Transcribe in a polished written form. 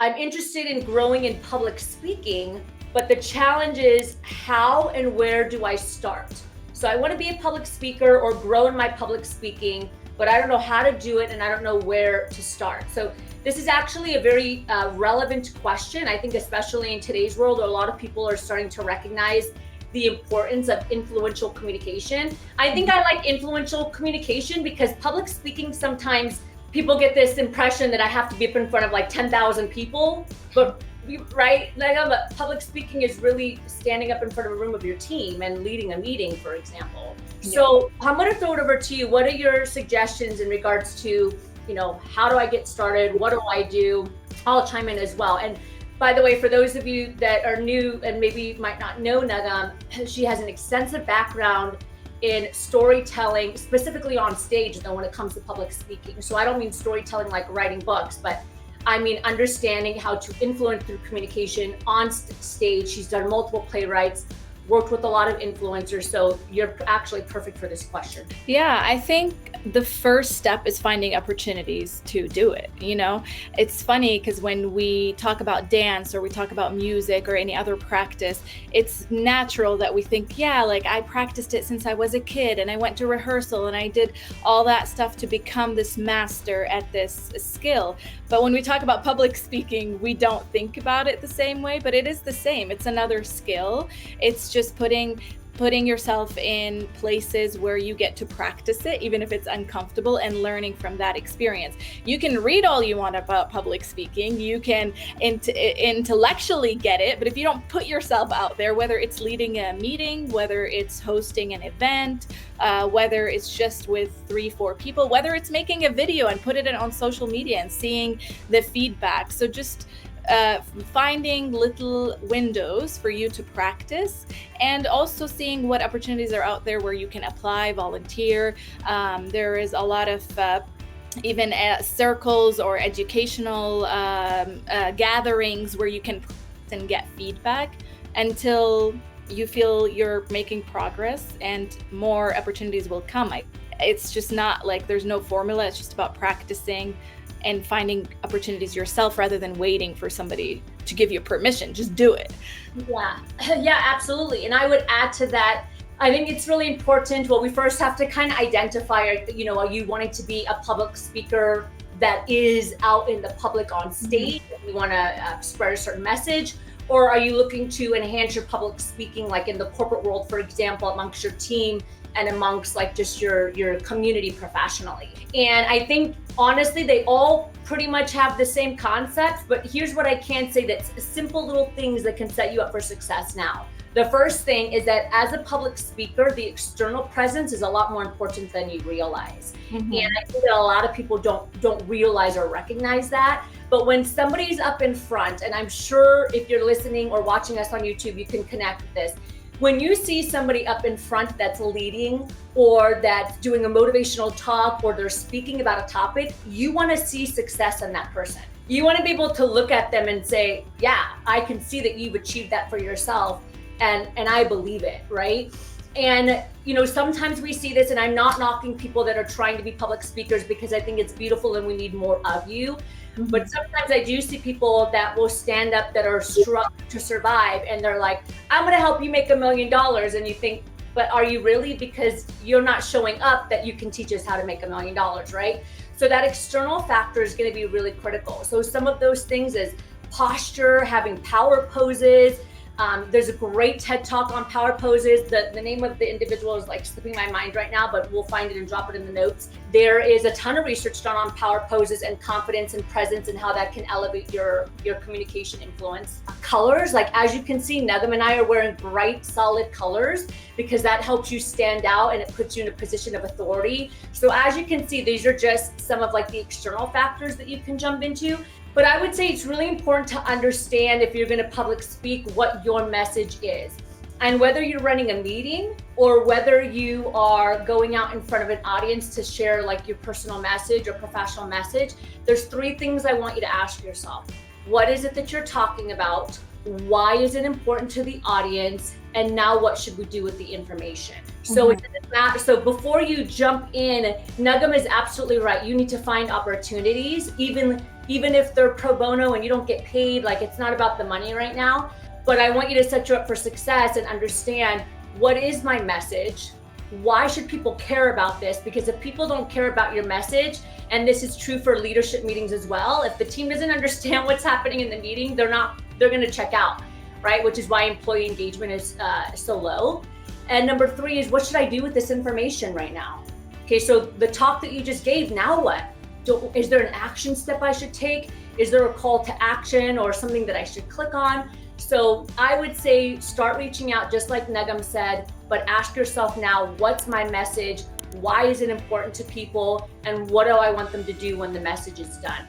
I'm interested in growing in public speaking, but the challenge is how and where do I start? So I want to be a public speaker or grow in my public speaking, but I don't know how to do it and I don't know where to start. So this is actually a very relevant question. I think especially in today's world, a lot of people are starting to recognize the importance of influential communication. I think I like influential communication because public speaking, sometimes people get this impression that I have to be up in front of like 10,000 people, but right, like public speaking is really standing up in front of a room of your team and leading a meeting, for example. Yeah. So I'm going to throw it over to you. What are your suggestions in regards to, how do I get started? What do I do? I'll chime in as well. And by the way, for those of you that are new and maybe might not know Nagam, she has an extensive background in storytelling, specifically on stage, though, when it comes to public speaking. So I don't mean storytelling like writing books, but I mean understanding how to influence through communication on stage. She's done multiple playwrights, worked with a lot of influencers, so you're actually perfect for this question. Yeah, I think the first step is finding opportunities to do it. It's funny because when we talk about dance or we talk about music or any other practice, it's natural that we think, yeah, like I practiced it since I was a kid and I went to rehearsal and I did all that stuff to become this master at this skill. But when we talk about public speaking, we don't think about it the same way, but it is the same. It's another skill. It's just putting yourself in places where you get to practice it, even if it's uncomfortable, and learning from that experience. You can read all you want about public speaking, you can intellectually get it, but if you don't put yourself out there, whether it's leading a meeting, whether it's hosting an event, whether it's just with 3-4 people, whether it's making a video and put it on social media and seeing the feedback. So just finding little windows for you to practice, and also seeing what opportunities are out there where you can apply, volunteer. There is a lot of even circles or educational gatherings where you can practice and get feedback until you feel you're making progress, and more opportunities will come. It's just not like there's no formula. It's just about practicing and finding opportunities yourself rather than waiting for somebody to give you permission. Just do it. Yeah, absolutely. And I would add to that, I think it's really important. Well, we first have to kind of identify, are you wanting to be a public speaker that is out in the public on stage? Mm-hmm. You want to spread a certain message? Or are you looking to enhance your public speaking, like in the corporate world, for example, amongst your team and amongst like just your community professionally? And I think honestly, they all pretty much have the same concepts, but here's what I can say, that's simple little things that can set you up for success now. The first thing is that as a public speaker, the external presence is a lot more important than you realize. Mm-hmm. And I think that a lot of people don't realize or recognize that. But when somebody's up in front, and I'm sure if you're listening or watching us on YouTube, you can connect with this. When you see somebody up in front that's leading or that's doing a motivational talk or they're speaking about a topic, you want to see success in that person. You want to be able to look at them and say, yeah, I can see that you've achieved that for yourself, and I believe it, right? And sometimes we see this, and I'm not knocking people that are trying to be public speakers because I think it's beautiful and we need more of you. Mm-hmm. But sometimes I do see people that will stand up that are struggling to survive, and they're like, I'm going to help you make $1 million. And you think, but are you really? Because you're not showing up that you can teach us how to make $1 million, right? So that external factor is going to be really critical. So some of those things is posture, having power poses. There's a great TED Talk on power poses. The name of the individual is like slipping my mind right now, but we'll find it and drop it in the notes. There is a ton of research done on power poses and confidence and presence and how that can elevate your communication influence. Colors, like as you can see, Nagam and I are wearing bright, solid colors because that helps you stand out and it puts you in a position of authority. So as you can see, these are just some of like the external factors that you can jump into. But I would say it's really important to understand, if you're going to public speak, what your message is. And whether you're running a meeting or whether you are going out in front of an audience to share like your personal message or professional message, there's 3 things I want you to ask yourself. What is it that you're talking about? Why is it important to the audience? And now what should we do with the information? So it doesn't matter. So before you jump in, Nagam is absolutely right. You need to find opportunities, even even if they're pro bono and you don't get paid, like it's not about the money right now, but I want you to set you up for success and understand, what is my message? Why should people care about this? Because if people don't care about your message, and this is true for leadership meetings as well, if the team doesn't understand what's happening in the meeting, they're going to check out, right? Which is why employee engagement is so low. And number 3 is, what should I do with this information right now? Okay, so the talk that you just gave, now what? Is there an action step I should take? Is there a call to action or something that I should click on? So I would say start reaching out, just like Negam said, but ask yourself now, what's my message? Why is it important to people? And what do I want them to do when the message is done?